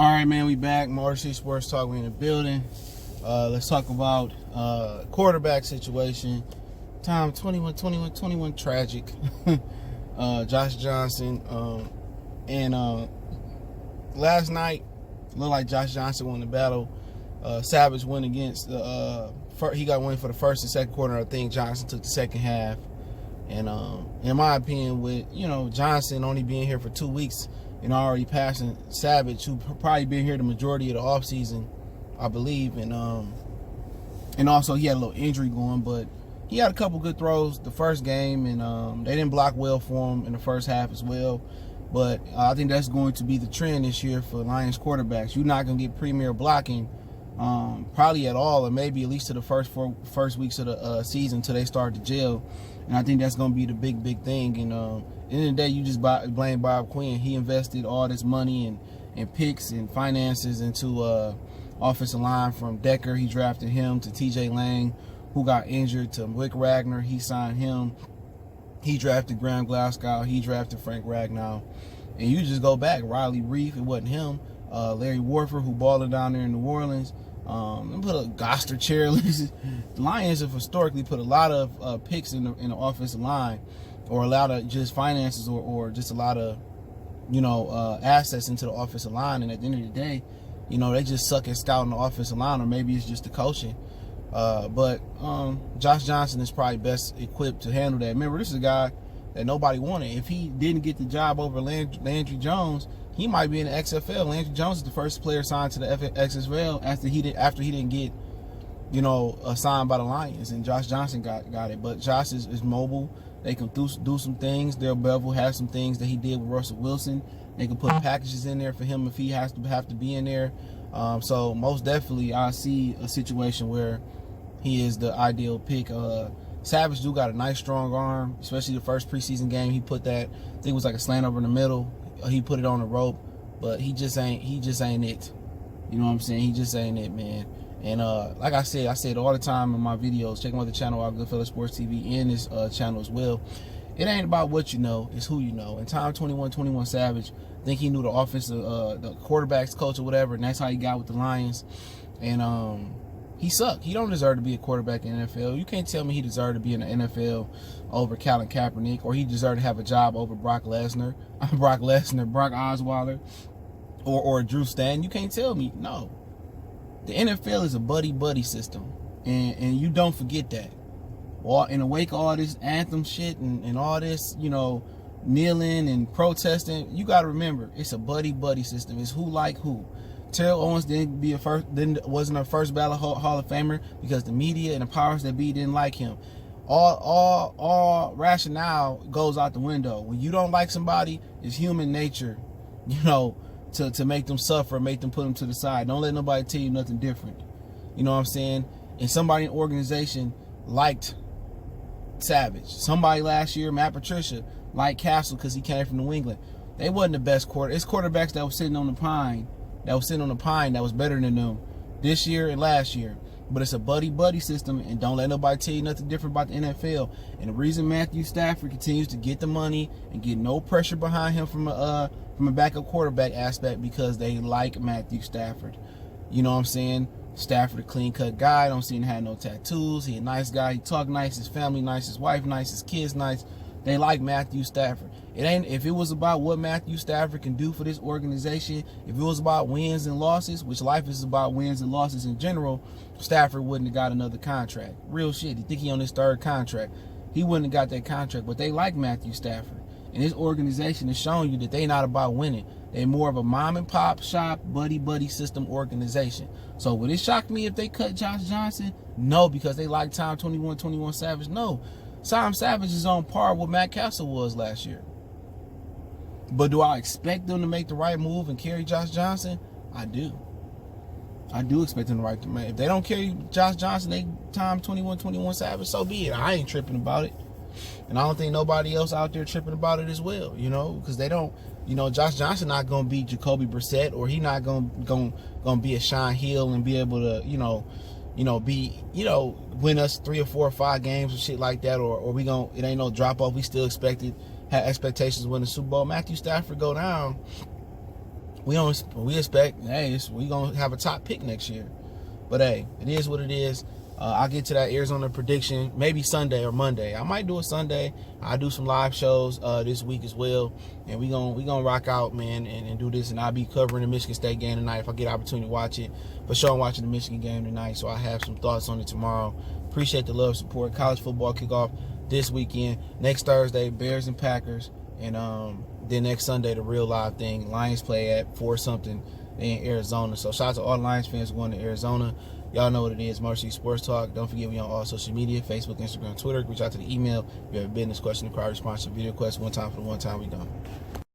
All right, man, we back. Motor City Sports Talk. We in the building. Let's talk about quarterback situation. Time 21, tragic. Josh Johnson. And last night, looked like Josh Johnson won the battle. Savage went against he got one for the first and second quarter. I think Johnson took the second half. And in my opinion, with Johnson only being here for 2 weeks and already passing Savage, who probably been here the majority of the offseason, I believe, and also he had a little injury going, but he had a couple good throws the first game, and they didn't block well for him in the first half as well. But I think that's going to be the trend this year for Lions quarterbacks. You're not going to get premier blocking probably at all, or maybe at least to the first weeks of the season until they start to gel. And I think that's going to be the big thing. And at the end of the day, you just blame Bob Quinn. He invested all this money and picks and finances into offensive line, from Decker, he drafted him, to T.J. Lang, who got injured, to Wick Ragnar, he signed him. He drafted Graham Glasgow, he drafted Frank Ragnow. And you just go back, Riley Reef, it wasn't him. Larry Warford, who balled down there in New Orleans. Put a Goster Chairless. The Lions have historically put a lot of picks in the offensive line, or a lot of just finances, or just a lot of assets into the offensive line. And at the end of the day, they just suck at scouting the offensive line, or maybe it's just the coaching. But Josh Johnson is probably best equipped to handle that. Remember, this is a guy that nobody wanted. If he didn't get the job over Landry Jones, he might be in the XFL. Landry Jones is the first player signed to the XFL after he didn't get, signed by the Lions, and Josh Johnson got it. But Josh is mobile. They can do some things. Dale Bevel has some things that he did with Russell Wilson. They can put packages in there for him if he have to be in there. So most definitely, I see a situation where he is the ideal pick. Savage got a nice strong arm, especially the first preseason game. He put that, I think it was like a slant over in the middle. He put it on the rope, but he just ain't it. You know what I'm saying? He just ain't it, man. And like I say it all the time in my videos. Check out the channel, Our Goodfellas Sports TV, and this channel as well. It ain't about what you know, it's who you know. And Time 21 Savage, I think he knew the offensive, the quarterback's coach or whatever, and that's how he got with the Lions. And he sucked. He don't deserve to be a quarterback in the NFL. You can't tell me he deserved to be in the NFL over Colin Kaepernick, or he deserved to have a job over Brock Lesnar, Brock Osweiler, or Drew Stanton. You can't tell me. No. The NFL is a buddy system, and you don't forget that. Well, in the wake of all this anthem shit and all this, kneeling and protesting, you got to remember, it's a buddy system. It's who like who. Terrell Owens wasn't a first ballot Hall of Famer because the media and the powers that be didn't like him. All rationale goes out the window. When you don't like somebody, it's human nature, to make them suffer, make them put them to the side. Don't let nobody tell you nothing different. You know what I'm saying? And somebody in the organization liked Savage. Somebody last year, Matt Patricia, liked Castle because he came from New England. They wasn't the best quarterback. It's quarterbacks that was sitting on the pine. That was better than them this year and last year. But it's a buddy system, and don't let nobody tell you nothing different about the NFL. And the reason Matthew Stafford continues to get the money and get no pressure behind him from a backup quarterback aspect, because they like Matthew Stafford. You know what I'm saying? Stafford, a clean-cut guy, don't seem to have no tattoos. He a nice guy. He talk nice. His family nice. His wife nice. His kids nice. They like Matthew Stafford. If it was about what Matthew Stafford can do for this organization, if it was about wins and losses, which life is about wins and losses in general, Stafford wouldn't have got another contract. Real shit. You think he on his third contract. He wouldn't have got that contract. But they like Matthew Stafford. And this organization is showing you that they not about winning. They're more of a mom and pop shop, buddy system organization. So would it shock me if they cut Josh Johnson? No, because they like Time 21 Savage. No. Tom Savage is on par with Matt Castle was last year. But do I expect them to make the right move and carry Josh Johnson? I do. I do expect them to make. If they don't carry Josh Johnson, they Time 21 Savage, so be it. I ain't tripping about it. And I don't think nobody else out there tripping about it as well, because they don't, Josh Johnson not going to be Jacoby Brissett, or he not going to be a Sean Hill and be able to, win us 3 or 4 or 5 games or shit like that, or it ain't no drop off. We still had expectations to win the Super Bowl. Matthew Stafford go down, we expect, hey, we gonna have a top pick next year. But hey, it is what it is. I'll get to that Arizona prediction maybe Sunday or Monday. I might do a Sunday. I'll do some live shows this week as well, and we gonna rock out, man, and do this. And I'll be covering the Michigan State game tonight if I get an opportunity to watch it. For sure, I'm watching the Michigan game tonight, so I have some thoughts on it tomorrow. Appreciate the love, support. College football kickoff this weekend. Next Thursday, Bears and Packers, and then next Sunday the real live thing. Lions play at 4 something in Arizona. So shout out to all Lions fans going to Arizona. Y'all know what it is, Motor City Sports Talk. Don't forget we on all social media, Facebook, Instagram, Twitter. Reach out to the email. If you have a business question, inquiry, response, video request, one time for the one time, we done.